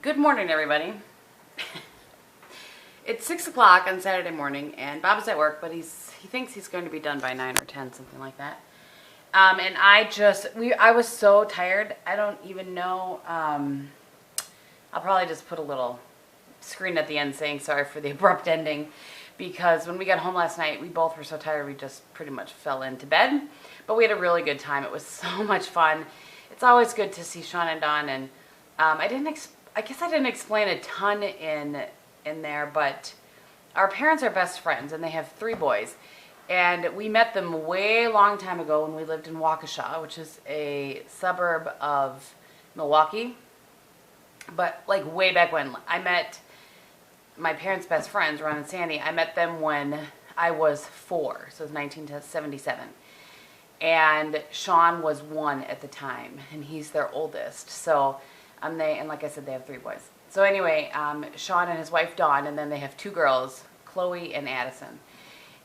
Good morning, everybody. It's 6 o'clock on Saturday morning, and Bob is at work, but he thinks he's going to be done by 9 or 10, something like that. And I was so tired. I don't even know. I'll probably just put a little screen at the end saying sorry for the abrupt ending, because when we got home last night, we both were so tired we just pretty much fell into bed. But we had a really good time. It was so much fun. It's always good to see Sean and Dawn, and I guess I didn't explain a ton in there, but our parents are best friends, and they have 3 boys. And we met them way long time ago when we lived in Waukesha, which is a suburb of Milwaukee. But like way back when, I met my parents' best friends, Ron and Sandy. I met them when I was 4, so it was 1977. And Sean was 1 at the time, and he's their oldest. So and like I said, they have 3 boys. So anyway, Sean and his wife Dawn, and then they have 2 girls, Chloe and Addison.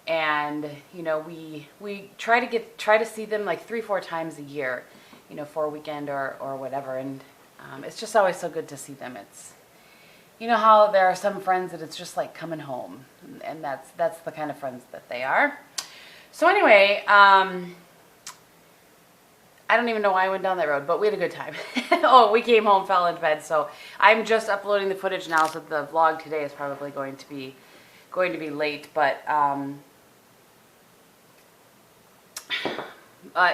And you know, we try to see them like 3-4 times a year, you know, for a weekend or whatever. And it's just always so good to see them. It's, you know how there are some friends that it's just like coming home, and that's the kind of friends that they are. So anyway, I don't even know why I went down that road, but we had a good time. Oh, we came home, fell into bed. So I'm just uploading the footage now, so the vlog today is probably going to be late. But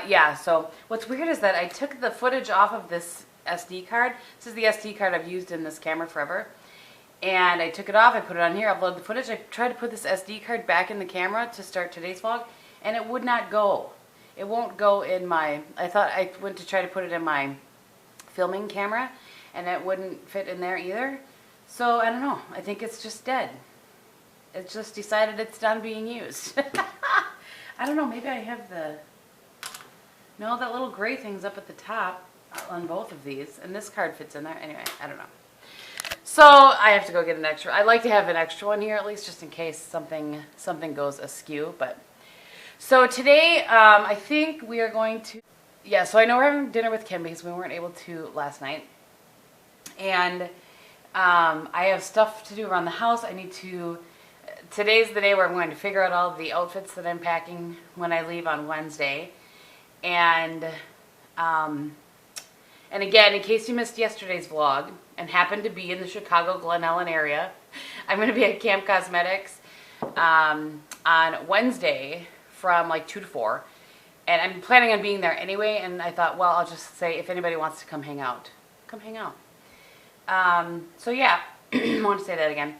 yeah. So what's weird is that I took the footage off of this SD card. This is the SD card I've used in this camera forever. And I took it off. I put it on here. Uploaded the footage. I tried to put this SD card back in the camera to start today's vlog, and it would not go. It won't go in my, I thought I went to try to put it in my filming camera, and it wouldn't fit in there either. So I don't know. I think it's just dead. It's just decided it's done being used. I don't know. Maybe I have no, that little gray thing's up at the top on both of these, and this card fits in there. Anyway, I don't know. So I have to go get an extra. I like to have an extra one here at least, just in case something goes askew. But so today, I think we are going to, yeah, so I know we're having dinner with Kehm because we weren't able to last night. And I have stuff to do around the house. Today's the day where I'm going to figure out all of the outfits that I'm packing when I leave on Wednesday. And again, in case you missed yesterday's vlog and happened to be in the Chicago Glen Ellen area, I'm going to be at Camp Cosmetics on Wednesday from like 2 to 4, and I'm planning on being there anyway. And I thought, well, I'll just say if anybody wants to come hang out, come hang out. So yeah, I want to say that again.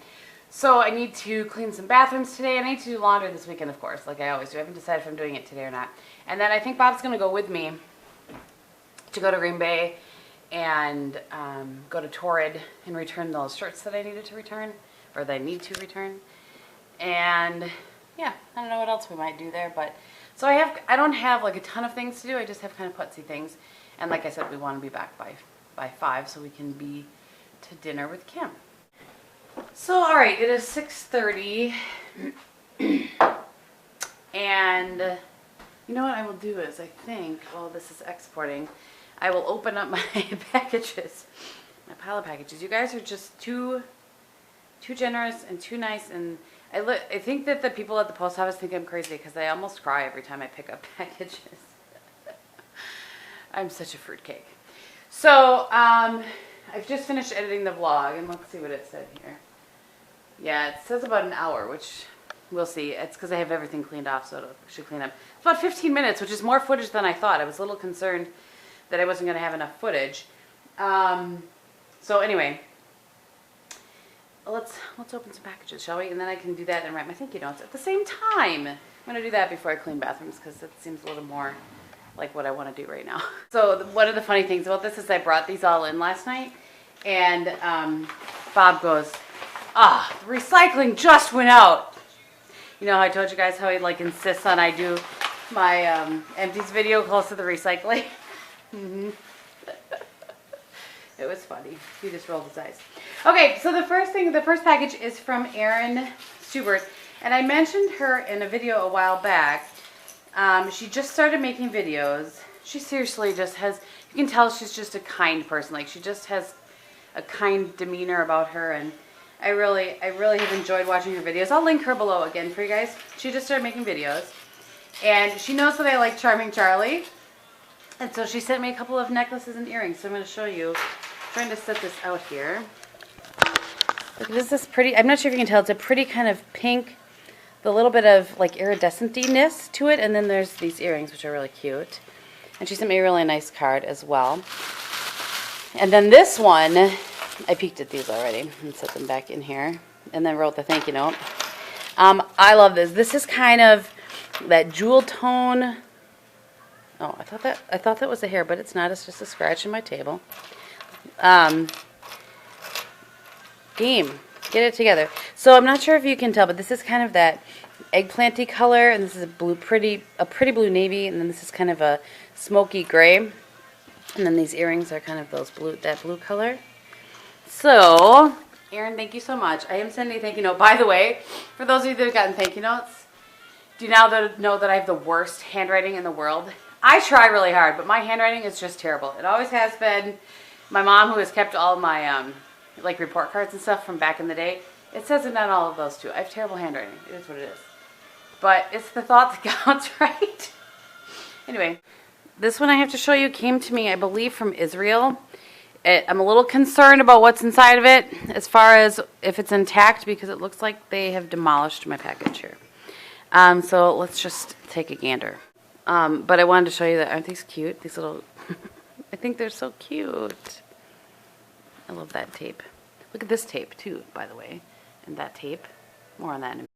So I need to clean some bathrooms today. I need to do laundry this weekend, of course, like I always do. I haven't decided if I'm doing it today or not. And then I think Bob's going to go with me to go to Green Bay and go to Torrid and return those shirts that I needed to return, or that I need to return. And yeah, I don't know what else we might do there, but so I don't have like a ton of things to do. I just have kind of putsy things. And like I said, we want to be back by 5 so we can be to dinner with Kehm. So all right, it is 6:30, and you know what I will do is, I think while this is exporting, I will open up my packages, my pile of packages. You guys are just too generous and too nice, and I think that the people at the post office think I'm crazy because I almost cry every time I pick up packages. I'm such a fruitcake. So I've just finished editing the vlog, and let's see what it said here. Yeah, it says about an hour, which we'll see. It's because I have everything cleaned off, so it should clean up. It's about 15 minutes, which is more footage than I thought. I was a little concerned that I wasn't going to have enough footage. So anyway, let's open some packages, shall we? And then I can do that and write my thank you notes at the same time. I'm going to do that before I clean bathrooms because it seems a little more like what I want to do right now. So one of the funny things about this is I brought these all in last night, and Bob goes, the recycling just went out. You know how I told you guys how he like insists on I do my empties video close to the recycling? It was funny. He just rolled his eyes. Okay, so the first package is from Erin Stubert, and I mentioned her in a video a while back. She just started making videos. She seriously just has, you can tell she's just a kind person. Like, she just has a kind demeanor about her, and I really have enjoyed watching her videos. I'll link her below again for you guys. She just started making videos, and she knows that I like Charming Charlie, and so she sent me a couple of necklaces and earrings. So I'm going to show you. I'm trying to set this out here. Look, this pretty. I'm not sure if you can tell. It's a pretty kind of pink, the little bit of like iridescent-ness to it, and then there's these earrings, which are really cute. And she sent me a really nice card as well. And then this one, I peeked at these already and set them back in here, and then wrote the thank you note. I love this. This is kind of that jewel tone. Oh, I thought that was a hair, but it's not. It's just a scratch in my table. Gehm, get it together. So I'm not sure if you can tell, but this is kind of that eggplanty color, and this is a pretty blue navy, and then this is kind of a smoky gray, and then these earrings are kind of that blue color. So, Erin, thank you so much. I am sending a thank you note. By the way, for those of you that have gotten thank you notes, do you now know that I have the worst handwriting in the world? I try really hard, but my handwriting is just terrible. It always has been. My mom, who has kept all my like report cards and stuff from back in the day, it says it on all of those too. I have terrible handwriting. It is what it is. But it's the thought that counts, right? Anyway, this one I have to show you came to me, I believe, from Israel. I'm a little concerned about what's inside of it as far as if it's intact, because it looks like they have demolished my package here. So let's just take a gander. But I wanted to show you that. Aren't these cute? These little, I think they're so cute. I love that tape. Look at this tape too, by the way. And that tape. More on that in a minute.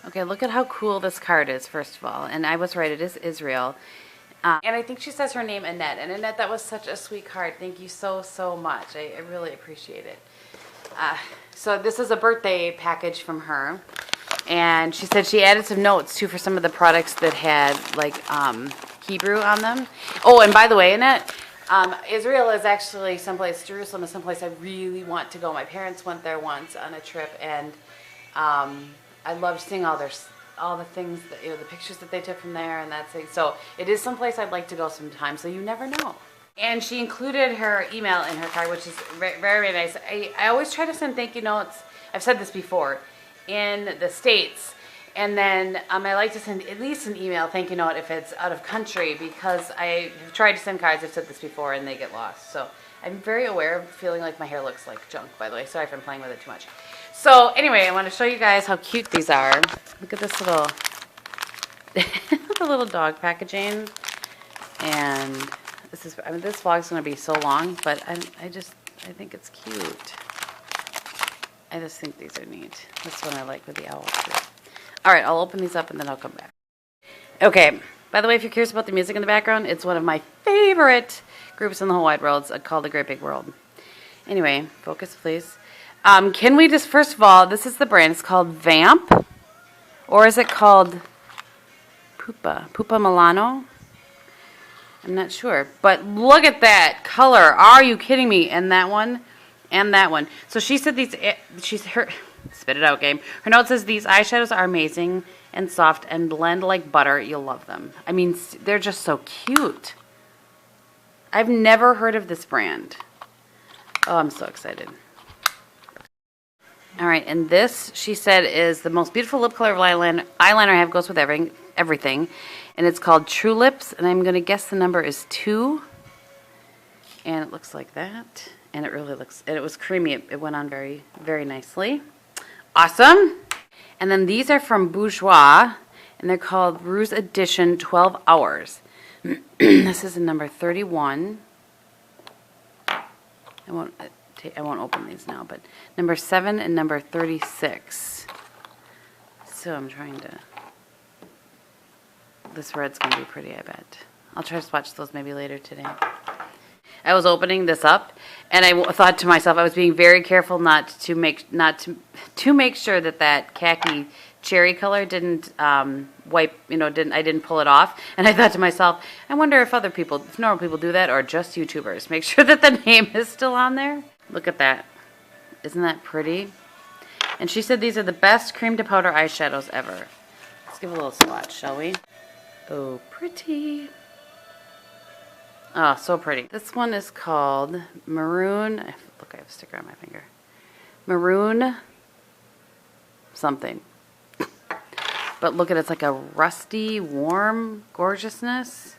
Okay, look at how cool this card is, first of all. And I was right, it is Israel. And I think she says her name, Annette. And Annette, that was such a sweet card. Thank you so, so much. I really appreciate it. So this is a birthday package from her. And she said she added some notes, too, for some of the products that had, like, Hebrew on them. Oh, and by the way, Annette, Israel is actually someplace, Jerusalem is someplace I really want to go. My parents went there once on a trip, and I loved seeing all the things that, the pictures that they took from there and that thing. So it is someplace I'd like to go sometime, so you never know. And she included her email in her card, which is very, very nice. I always try to send thank you notes. I've said this before, in the States. And then I like to send at least an email thank you note if it's out of country, because I have tried to send cards, I've said this before, and they get lost. So I'm very aware of feeling like my hair looks like junk, by the way. Sorry if I'm playing with it too much. So anyway, I want to show you guys how cute these are. Look at this little, the little dog packaging. And this is, this vlog's going to be so long, but I think it's cute. I just think these are neat. This one I like with the owl too. All right, I'll open these up and then I'll come back. Okay, by the way, if you're curious about the music in the background, it's one of my favorite groups in the whole wide world. It's called The Great Big World. Anyway, focus please. Can we just, first of all, this is the brand. It's called Vamp. Or is it called Pupa Milano? I'm not sure. But look at that color. Are you kidding me? And that one. And that one. So she said these, spit it out, Gehm. Her note says these eyeshadows are amazing and soft and blend like butter. You'll love them. I mean, they're just so cute. I've never heard of this brand. Oh, I'm so excited. All right, and this, she said, is the most beautiful lip color of eyeliner I have. Goes with everything. And it's called True Lips, and I'm going to guess the number is 2. And it looks like that. And it really looks, and it was creamy. It went on very, very nicely. Awesome. And then these are from Bourjois, and they're called Rouge Edition 12 Hours. This is in number 31. I won't open these now, but number 7 and number 36. So I'm trying to, this red's going to be pretty, I bet. I'll try to swatch those maybe later today. I was opening this up, and I thought to myself, I was being very careful not to make sure that khaki cherry color didn't wipe, I didn't pull it off. And I thought to myself, I wonder if normal people do that, or just YouTubers. Make sure that the name is still on there. Look at that. Isn't that pretty? And she said these are the best cream to powder eyeshadows ever. Let's give a little swatch, shall we? Oh, pretty. Oh, so pretty. This one is called Maroon. Look, I have a sticker on my finger. Maroon something. But look at it, it's like a rusty, warm gorgeousness.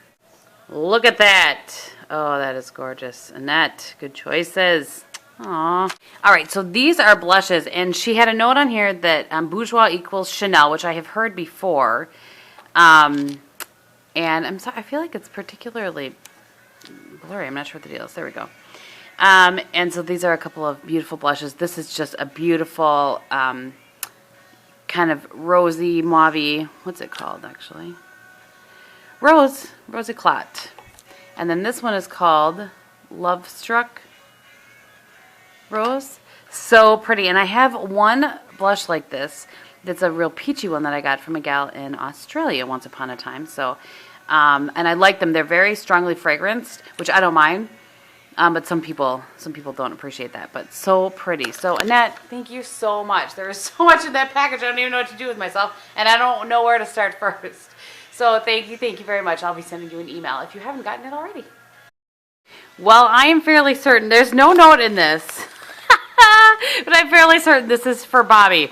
Look at that. Oh, that is gorgeous. Annette, good choices. Aw. All right, so these are blushes, and she had a note on here that Bourjois equals Chanel, which I have heard before. And I'm sorry, I feel like it's particularly blurry. I'm not sure what the deal is. There we go. And so these are a couple of beautiful blushes. This is just a beautiful kind of rosy, mauve-y, what's it called actually? Rose Eclat. And then this one is called Love Struck Rose. So pretty. And I have one blush like this that's a real peachy one that I got from a gal in Australia once upon a time. So, and I like them. They're very strongly fragranced, which I don't mind. But some people don't appreciate that. But so pretty. So Annette, thank you so much. There is so much in that package. I don't even know what to do with myself, and I don't know where to start first. So thank you very much. I'll be sending you an email if you haven't gotten it already. Well, I am fairly certain there's no note in this, but I'm fairly certain this is for Bobby.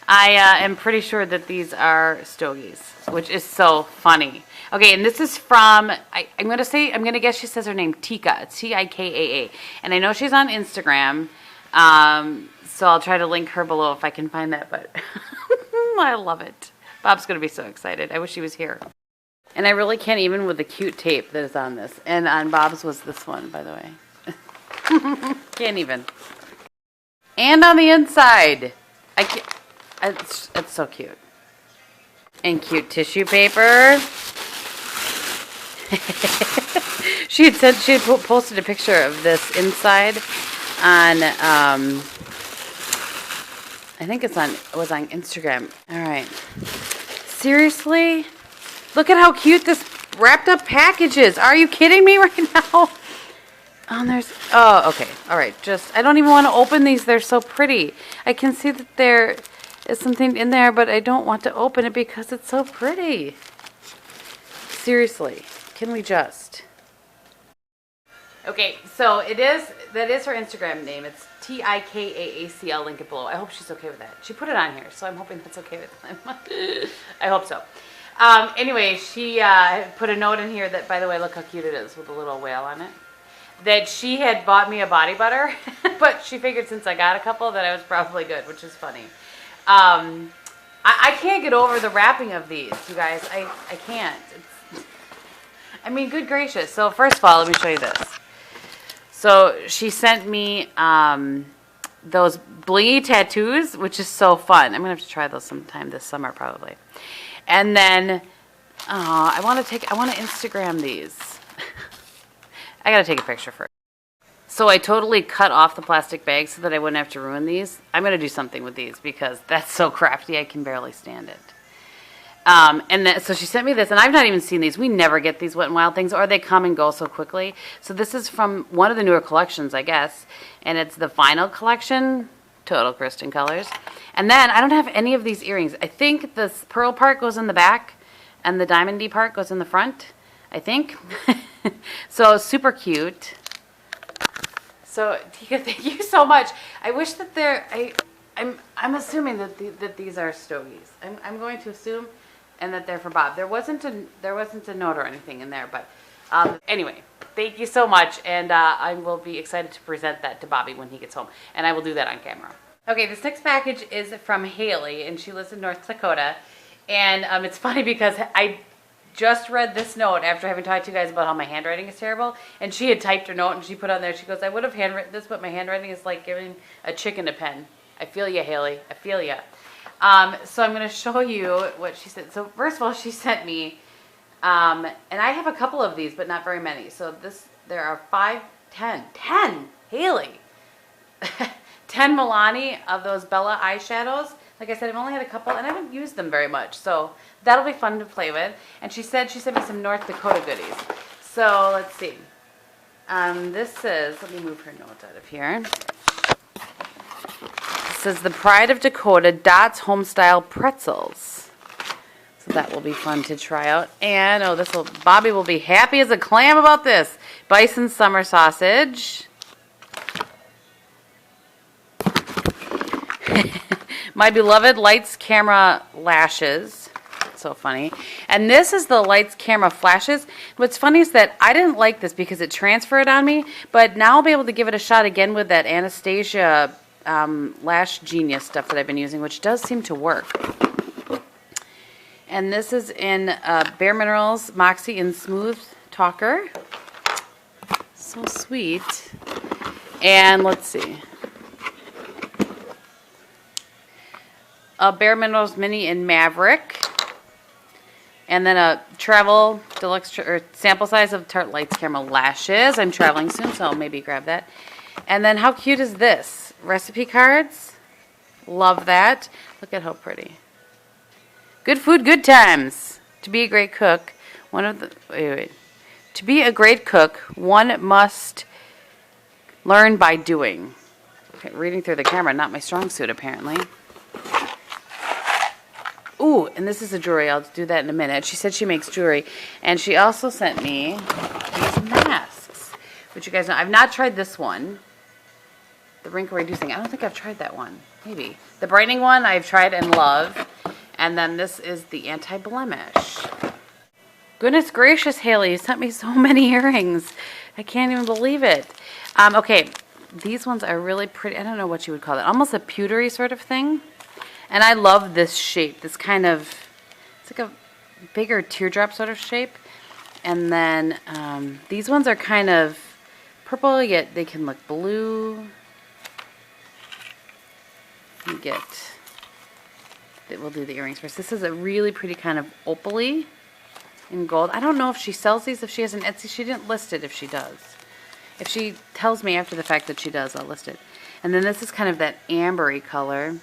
I am pretty sure that these are stogies, which is so funny. Okay, and this is from, I'm going to guess she says her name, Tika. It's Tikaa. And I know she's on Instagram, so I'll try to link her below if I can find that, but I love it. Bob's going to be so excited. I wish he was here. And I really can't even with the cute tape that is on this. And on Bob's was this one, by the way. Can't even. And on the inside. I can't, it's so cute. And cute tissue paper. She had posted a picture of this inside on I think it was on Instagram. All right. Seriously? Look at how cute this wrapped up package is. Are you kidding me right now? Oh, okay. All right. I don't even want to open these. They're so pretty. I can see that there is something in there, but I don't want to open it because it's so pretty. Seriously. Can we just? Okay, so that is her Instagram name. It's Tikaac. I'll link it below. I hope she's okay with that. She put it on here, so I'm hoping that's okay with them. I hope so. Anyway, she put a note in here that, by the way, look how cute it is with a little whale on it. That she had bought me a body butter, but she figured since I got a couple that I was probably good, which is funny. I can't get over the wrapping of these, you guys. I can't. I mean, good gracious. So first of all, let me show you this. So she sent me those blingy tattoos, which is so fun. I'm going to have to try those sometime this summer probably. And then I want to Instagram these. I got to take a picture first. So I totally cut off the plastic bag so that I wouldn't have to ruin these. I'm going to do something with these because that's so crafty I can barely stand it. So she sent me this, and I've not even seen these. We never get these Wet n Wild things, or they come and go so quickly. So this is from one of the newer collections, I guess, and it's the final collection, total Kristin colors. And then I don't have any of these earrings. I think the pearl part goes in the back, and the diamondy part goes in the front, I think. So super cute. So Tika, thank you so much. I wish that I'm assuming that these are stogies. I'm going to assume. And that they're for Bob. There wasn't a note or anything in there, but anyway, thank you so much, and I will be excited to present that to Bobby when he gets home, and I will do that on camera. Okay, this next package is from Haley, and she lives in North Dakota, and it's funny because I just read this note after having talked to you guys about how my handwriting is terrible, and she had typed her note, and she put on there, she goes, I would have handwritten this, but my handwriting is like giving a chicken a pen. I feel you, Haley. I feel you. So I'm going to show you what she said. So first of all, she sent me, and I have a couple of these, but not very many. So there are 10 Haley, 10 Milani of those Bella eyeshadows. Like I said, I've only had a couple, and I haven't used them very much. So that'll be fun to play with. And she sent me some North Dakota goodies. So let's see. This is, let me move her note out of here. It says the Pride of Dakota Dots Homestyle Pretzels. So that will be fun to try out. And Bobby will be happy as a clam about this. Bison summer sausage. My beloved lights, camera, lashes. So funny. And this is the lights, camera, flashes. What's funny is that I didn't like this because it transferred on me, but now I'll be able to give it a shot again with that Anastasia Lash Genius stuff that I've been using, which does seem to work. And this is in Bare Minerals Moxie in Smooth Talker. So sweet. And let's see. A Bare Minerals Mini in Maverick. And then a Travel Deluxe or sample size of Tarte Lights Camera Lashes. I'm traveling soon, so I'll maybe grab that. And then how cute is this? Recipe cards. Love that. Look at how pretty. Good food, good times. To be a great cook, To be a great cook, one must learn by doing. Okay, reading through the camera, not my strong suit apparently. Ooh, and this is a jewelry. I'll do that in a minute. She said she makes jewelry. And she also sent me these masks, which you guys know. I've not tried this one. The wrinkle reducing. I don't think I've tried that one. Maybe. The brightening one I've tried and love. And then this is the anti-blemish. Goodness gracious, Haley. You sent me so many earrings. I can't even believe it. Okay, these ones are really pretty. I don't know what you would call it. Almost a pewtery sort of thing. And I love this shape, this kind of, it's like a bigger teardrop sort of shape. And then these ones are kind of purple, yet they can look blue. We'll do the earrings first. This is a really pretty kind of opal-y in gold. I don't know if she sells these, if she has an Etsy. She didn't list it if she does. If she tells me after the fact that she does, I'll list it. And then this is kind of that ambery color.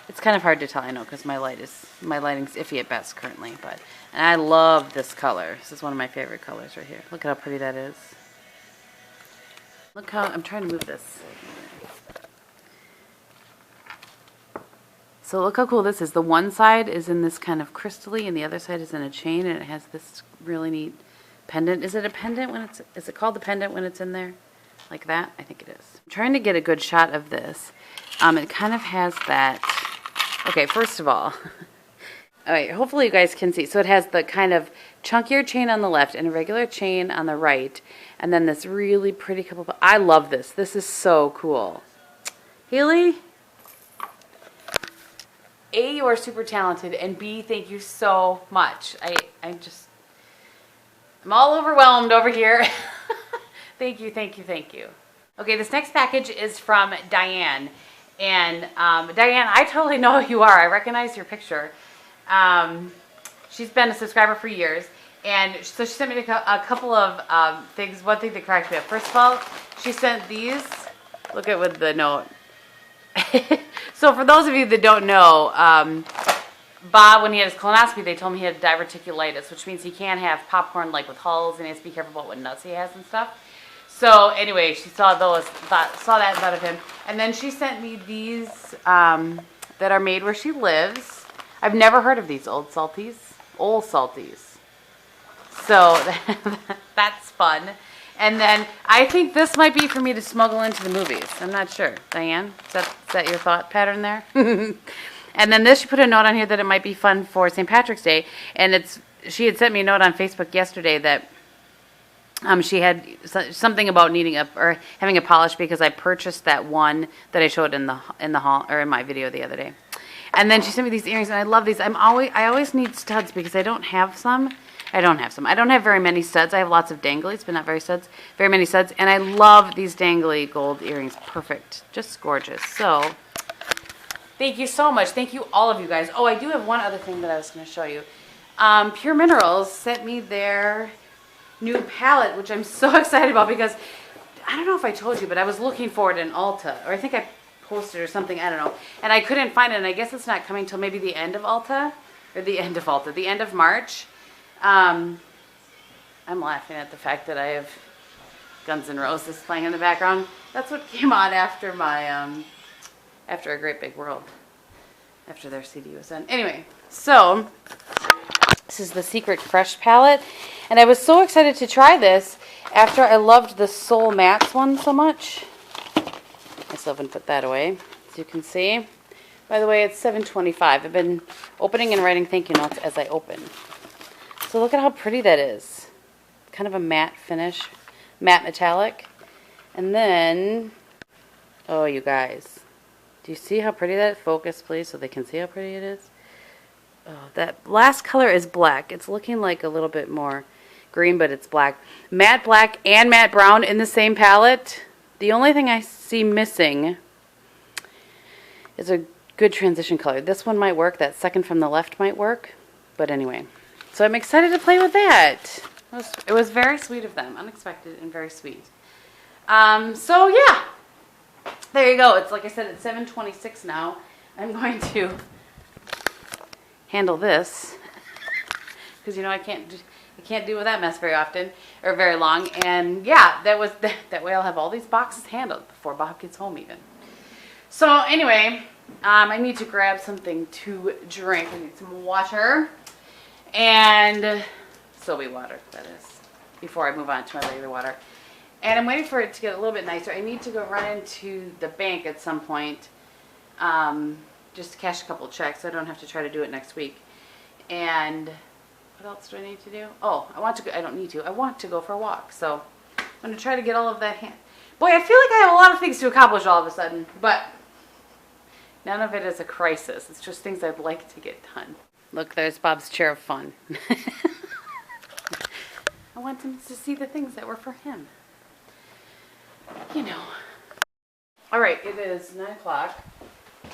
It's kind of hard to tell, I know, because my lighting's iffy at best currently. And I love this color. This is one of my favorite colors right here. Look at how pretty that is. Look how, I'm trying to move this. So look how cool this is. The one side is in this kind of crystally, and the other side is in a chain, and it has this really neat pendant. Is it a pendant when is it called the pendant when it's in there? Like that? I think it is. I'm trying to get a good shot of this. It kind of has that. Okay, first of all, all right, hopefully you guys can see. So it has the kind of chunkier chain on the left and a regular chain on the right, and then this really pretty couple. I love this. This is so cool. Haley, A, you are super talented, and B, thank you so much. I'm all overwhelmed over here. Thank you, thank you, thank you. Okay, this next package is from Diane. And Diane, I totally know who you are. I recognize your picture. She's been a subscriber for years. And so she sent me a couple of things. One thing that cracked me up. First of all, she sent these. Look at with the note. So for those of you that don't know, Bob, when he had his colonoscopy, they told me he had diverticulitis, which means he can't have popcorn like with hulls, and he has to be careful about what nuts he has and stuff. So anyway, she saw those, saw that out of him. And then she sent me these that are made where she lives. I've never heard of these old salties. So that's fun. And then I think this might be for me to smuggle into the movies. I'm not sure. Diane, is that your thought pattern there? And then this, she put a note on here that it might be fun for St. Patrick's Day. And she had sent me a note on Facebook yesterday that she had something about needing or having a polish because I purchased that one that I showed in the haul or in my video the other day. And then she sent me these earrings, and I love these. I always need studs because I don't have some. I don't have very many studs. I have lots of danglies, but not very many studs. And I love these dangly gold earrings. Perfect. Just gorgeous. So thank you so much. Thank you, all of you guys. Oh, I do have one other thing that I was going to show you. Pure Minerals sent me their new palette, which I'm so excited about because I don't know if I told you, but I was looking for it in Ulta, or I think I posted or something, I don't know, and I couldn't find it, and I guess it's not coming till maybe the end of the end of March. I'm laughing at the fact that I have Guns N' Roses playing in the background. That's what came on after my after A Great Big World, after their CD was done. Anyway, so this is the Secret Fresh palette, and I was so excited to try this after I loved the Soul Mattes one so much. I still haven't put that away, as you can see. By the way, it's 7:25. I've been opening and writing thank you notes as I open. So look at how pretty that is. Kind of a matte finish, matte metallic. And then, oh, you guys, do you see how pretty that is? Focus, please, so they can see how pretty it is. Oh, that last color is black. It's looking like a little bit more green, but it's black. Matte black and matte brown in the same palette. The only thing I see missing is a good transition color. This one might work. That second from the left might work. But anyway, so I'm excited to play with that. It was very sweet of them. Unexpected and very sweet. So yeah, there you go. It's like I said, it's 7:26 now. I'm going to handle this because I can't deal with that mess very often or very long. And yeah, that way I'll have all these boxes handled before Bob gets home even. So anyway, I need to grab something to drink. I need some water and soapy water, that is, before I move on to my regular water. And I'm waiting for it to get a little bit nicer. I need to go run into the bank at some point, just to cash a couple checks so I don't have to try to do it next week. And what else do I need to do? Oh, I don't need to. I want to go for a walk. So I'm going to try to get all of that. Boy, I feel like I have a lot of things to accomplish all of a sudden, but none of it is a crisis. It's just things I'd like to get done. Look, there's Bob's chair of fun. I want him to see the things that were for him. All right, it is 9 o'clock. I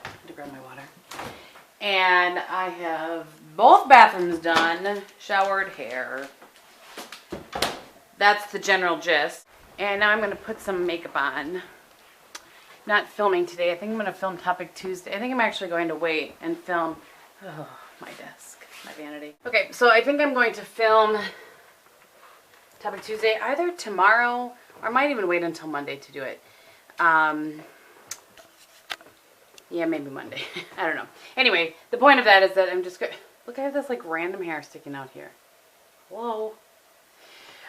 had to grab my water. And I have both bathrooms done, showered, hair. That's the general gist. And now I'm going to put some makeup on. Not filming today. I think I'm going to film Topic Tuesday. I think I'm actually going to wait and film my desk, my vanity. Okay, so I think I'm going to film Topic Tuesday either tomorrow or I might even wait until Monday to do it. Yeah, maybe Monday. I don't know. Anyway, the point of that is that I'm just going to... Look, I have this like random hair sticking out here. Whoa.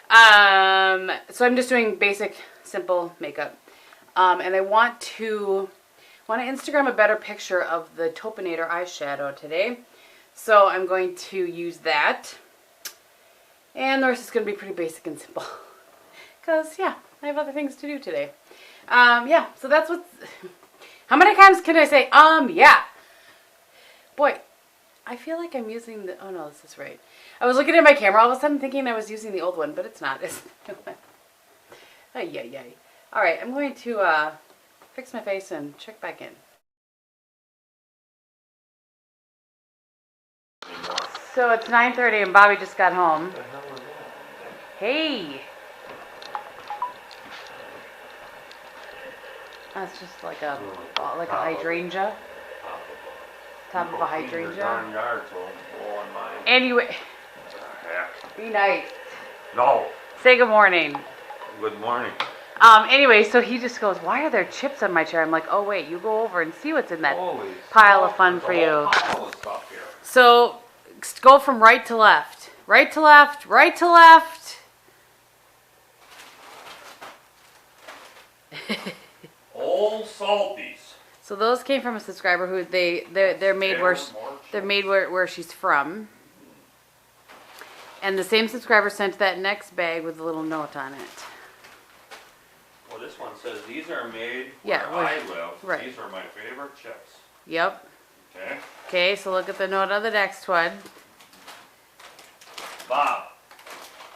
So I'm just doing basic, simple makeup. And I want to Instagram a better picture of the Topinator eyeshadow today. So I'm going to use that. And the rest is going to be pretty basic and simple. Because, yeah, I have other things to do today. Yeah, so that's what's... How many times can I say, yeah? Boy, I feel like I'm using the... Oh, no, this is right. I was looking at my camera all of a sudden thinking I was using the old one, but it's not. It's the new one. Ay, ay, ay. All right, I'm going to fix my face and check back in. So it's 9:30 and Bobby just got home. What the hell was that? Hey! That's just like a hydrangea. Top of a hydrangea. Anyway, be nice. No. Say good morning. Good morning. Anyway, so he just goes, why are there chips on my chair? I'm like, oh wait, you go over and see what's in that Holy pile stuff. of fun for There's a you. whole pile of stuff here. So go from right to left. Right to left, right to left. Old salties. So those came from a subscriber who they're made where she's from. And the same subscriber sent that next bag with a little note on it. Well, this one says these are made Yeah, where I live. right. These are my favorite chips. Yep. Okay. Okay, so look at the note on the next one. Bob,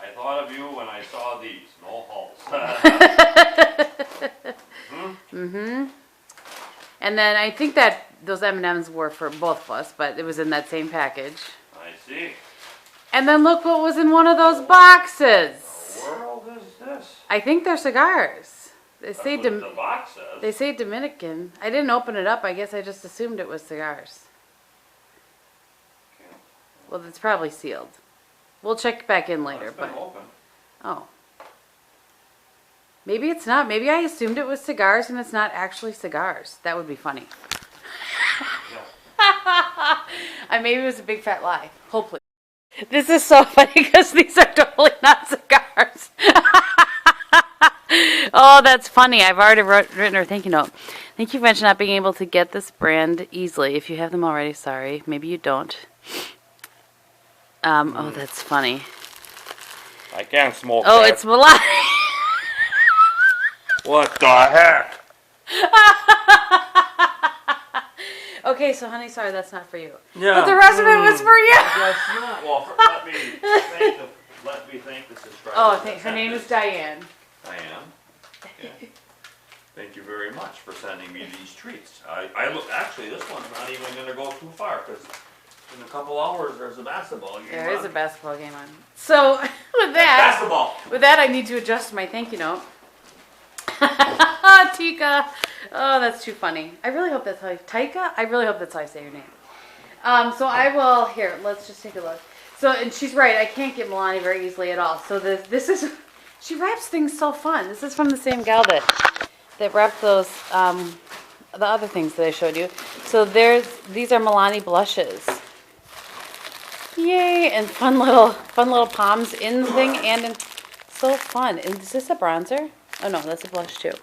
I thought of you when I saw these. No halts. Mm-hmm. And then I think that those M&Ms were for both of us, but it was in that same package. I see. And then look what was in one of those boxes. What world is this? I think they're cigars. They That's say what the box says. They say Dominican. I didn't open it up. I guess I just assumed it was cigars. Okay. Well, it's probably sealed. We'll check back in later, It's been but open. oh. Maybe it's not. Maybe I assumed it was cigars and it's not actually cigars. That would be funny. Yeah. Maybe it was a big fat lie. Hopefully. This is so funny because these are totally not cigars. Oh, that's funny. I've already written her thank you note. Thank you for mentioning not being able to get this brand easily. If you have them already, sorry. Maybe you don't. Oh, that's funny. I can't smoke Oh, that. it's Milani. What the heck? Okay, so honey, sorry, that's not for you. Yeah. But the rest of it was for you. Yes, not. Well, let me thank the subscriber. Oh, her name is Diane. Diane. Yeah. Thank you very much for sending me these treats. Actually, this one's not even going to go too far because in a couple hours there's a basketball game. There is a basketball game on. So with that, I need to adjust my thank you note. Tika. Oh, that's too funny. I really hope that's how you... Taika? I really hope that's how I say your name. So I will... Here, let's just take a look. So, and she's right. I can't get Milani very easily at all. So this is... She wraps things so fun. This is from the same gal that wrapped those... the other things that I showed you. So these are Milani blushes. Yay! And fun little palms in the thing and in... So fun. Is this a bronzer? Oh no, that's a blush too.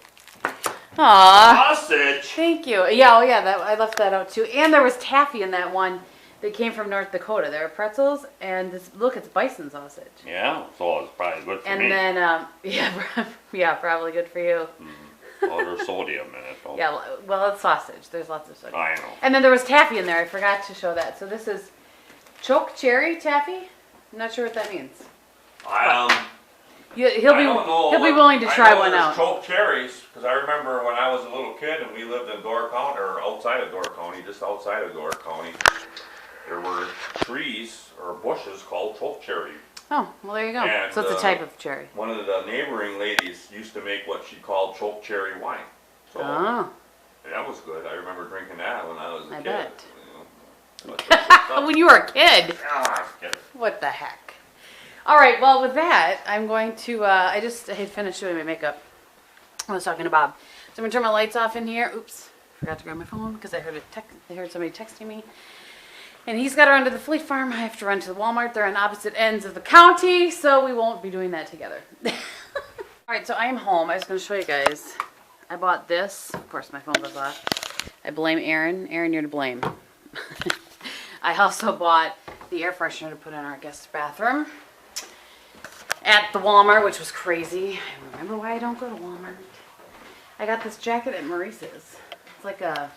Aww. Sausage. Thank you. Yeah, oh yeah, I left that out too. And there was taffy in that one that came from North Dakota. There are pretzels and this, look, it's bison sausage. Yeah, so it's probably good for me. And then, yeah, probably good for you. Well, there's sodium in it though. Yeah, well, it's sausage. There's lots of sodium. I know. And then there was taffy in there. I forgot to show that. So this is choke cherry taffy. I'm not sure what that means. He'll be willing to try one out. Choke cherries, because I remember when I was a little kid and we lived in Door County, or outside of Door County, just outside of Door County, there were trees or bushes called choke cherry. Oh, well there you go. And, so it's a type of cherry. One of the neighboring ladies used to make what she called choke cherry wine. So that was good. I remember drinking that when I was a kid. Bet. You know, when you were a kid. I was kidding. What the heck? All right, well, with that, I'm going to, I had finished doing my makeup. I was talking to Bob. So I'm going to turn my lights off in here. Oops, forgot to grab my phone because I heard somebody texting me. And he's got to run to the Fleet Farm. I have to run to the Walmart. They're on opposite ends of the county, so we won't be doing that together. All right, so I am home. I was going to show you guys. I bought this. Of course, my phone goes off. I blame Aaron. Aaron, you're to blame. I also bought the air freshener to put in our guest bathroom at the Walmart, which was crazy. I remember why I don't go to Walmart. I got this jacket at Maurice's. It's like a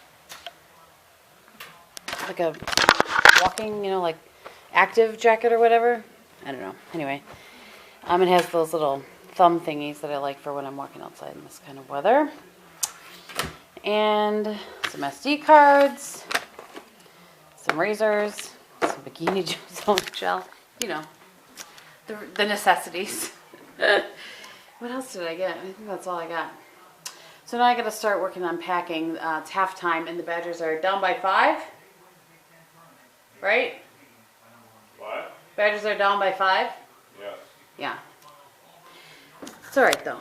walking, like active jacket or whatever. I don't know. Anyway, it has those little thumb thingies that I like for when I'm walking outside in this kind of weather. And some SD cards, some razors, some bikini gel, the necessities. What else did I get? I think that's all I got. So now I got to start working on packing. It's halftime and the Badgers are down by 5. Right? What? Badgers are down by 5? Yes. Yeah. It's alright though.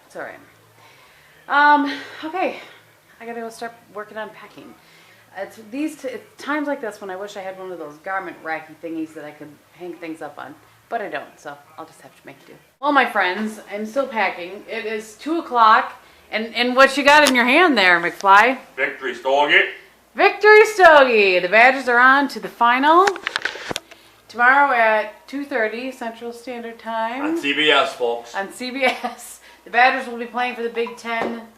It's alright. Okay. I gotta go start working on packing. It's times like this when I wish I had one of those garment racky thingies that I could hang things up on. But I don't, so I'll just have to make do. Well, my friends, I'm still packing. It is 2 o'clock. And what you got in your hand there, McFly? Victory Stogie. Victory Stogie. The Badgers are on to the final. Tomorrow at 2:30 Central Standard Time. On CBS, folks. On CBS. The Badgers will be playing for the Big Ten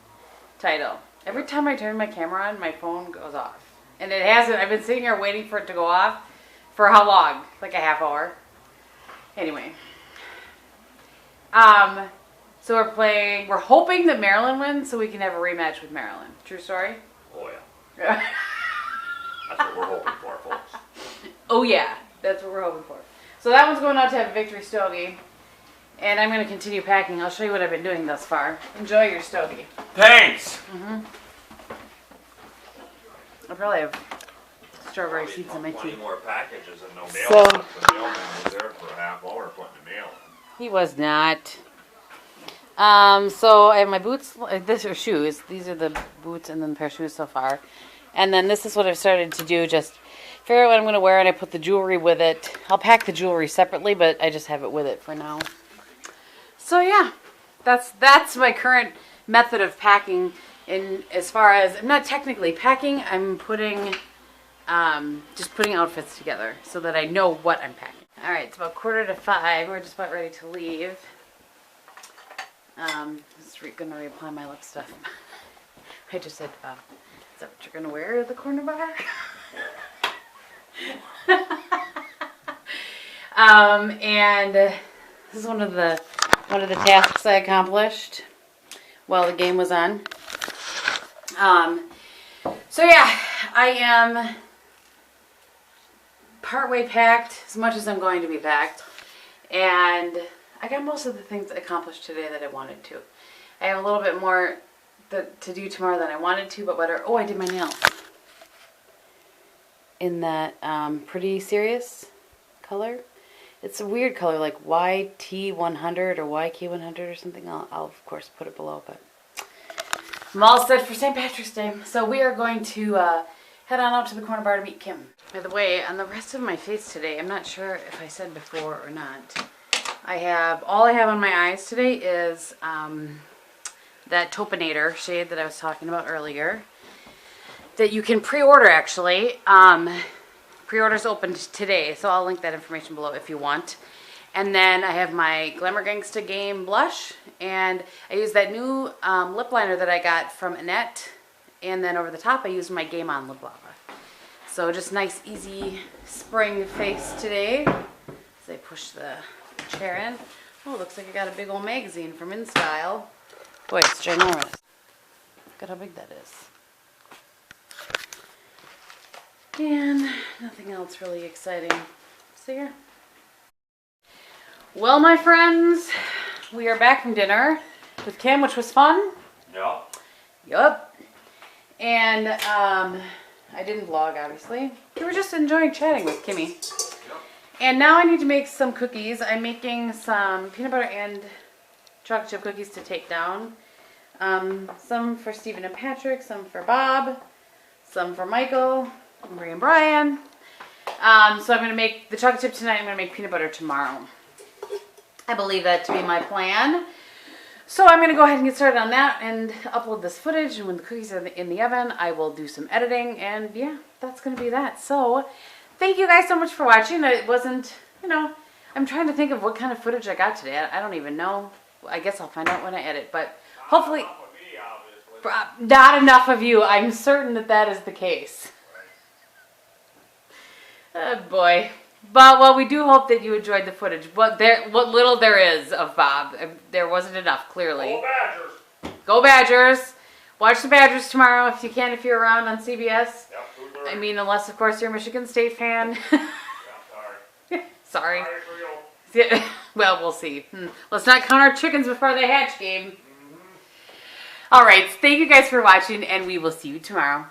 title. Every time I turn my camera on, my phone goes off. And it hasn't. I've been sitting here waiting for it to go off for how long? Like a half hour. Anyway. So we're hoping that Maryland wins so we can have a rematch with Maryland. True story? Oh, yeah. That's what we're hoping for, folks. Oh, yeah. That's what we're hoping for. So that one's going out to have a Victory Stogie. And I'm going to continue packing. I'll show you what I've been doing thus far. Enjoy your Stogie. Thanks! I probably have strawberry seeds in my tea. 20 more packages and no mail. So, The mailman was there for a half hour putting the mail in. he was not. So I have my boots, these are shoes. These are the boots and then the pair of shoes so far. And then this is what I've started to do, just figure out what I'm going to wear and I put the jewelry with it. I'll pack the jewelry separately, but I just have it with it for now. So yeah, That's my current method of packing. In as far as I'm not technically packing, I'm putting just putting outfits together so that I know what I'm packing. All right, it's about 4:45. We're just about ready to leave. Just gonna reapply my lip stuff. I just said, is that what you're gonna wear at the corner bar? And this is one of the tasks I accomplished while the game was on. So yeah, I am partway packed, as much as I'm going to be packed, and I got most of the things accomplished today that I wanted to. I have a little bit more to do tomorrow than I wanted to, but whatever. Oh, I did my nails in that pretty serious color. It's a weird color, like YT100 or YK100 or something. I'll of course put it below, but I'm all set for St. Patrick's Day. So we are going to head on out to the corner bar to meet Kim. By the way, on the rest of my face today, I'm not sure if I said before or not. All I have on my eyes today is that Topinator shade that I was talking about earlier, that you can pre-order actually. Pre-orders opened today, so I'll link that information below if you want. And then I have my Glamour Gangsta Gehm blush, and I use that new lip liner that I got from Annette, and then over the top I used my Game On Lip Lava. So just nice, easy spring face today. As I push the chair in. Oh, looks like I got a big old magazine from InStyle. Boy, it's ginormous. Look at how big that is. And nothing else really exciting. So yeah. Well, my friends, we are back from dinner with Kim, which was fun. Yeah. Yup. And I didn't vlog, obviously. We were just enjoying chatting with Kimmy. Yep. And now I need to make some cookies. I'm making some peanut butter and chocolate chip cookies to take down. Some for Stephen and Patrick, some for Bob, some for Michael, Marie and Brian. So I'm going to make the chocolate chip tonight. I'm going to make peanut butter tomorrow. I believe that to be my plan. So I'm going to go ahead and get started on that and upload this footage. And when the cookies are in the oven, I will do some editing. And yeah, that's going to be that. So thank you guys so much for watching. It wasn't, I'm trying to think of what kind of footage I got today. I don't even know. I guess I'll find out when I edit. But hopefully, not enough of you. I'm certain that is the case. Oh boy. But, well, we do hope that you enjoyed the footage. What little there is of Bob. There wasn't enough, clearly. Go Badgers! Go Badgers! Watch the Badgers tomorrow if you can, if you're around on CBS. Yep, I mean, unless, of course, you're a Michigan State fan. Yeah, sorry. Sorry. Sorry for you. Yeah, well, we'll see. Let's not count our chickens before they hatch, Gehm. All right, thank you guys for watching, and we will see you tomorrow.